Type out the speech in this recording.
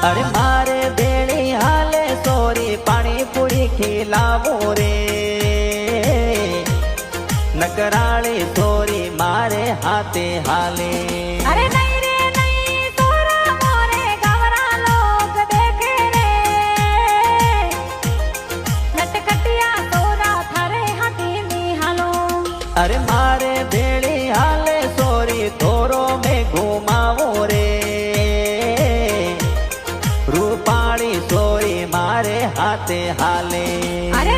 अरे मारे बेड़ी हाले सोरी पानी पूरी खिलावो रे नकराली सोरी मारे हाथे हाले। अरे नहीं रे नहीं तोरा मोरे गवरा लोग देखे रे नटकटिया तोरा थारे हाथी निहालो। अरे मारे बेड़ी हाले सोरी तोरो में घुमावो रे रूपाली सोरी मारे हाथे हाले। अरे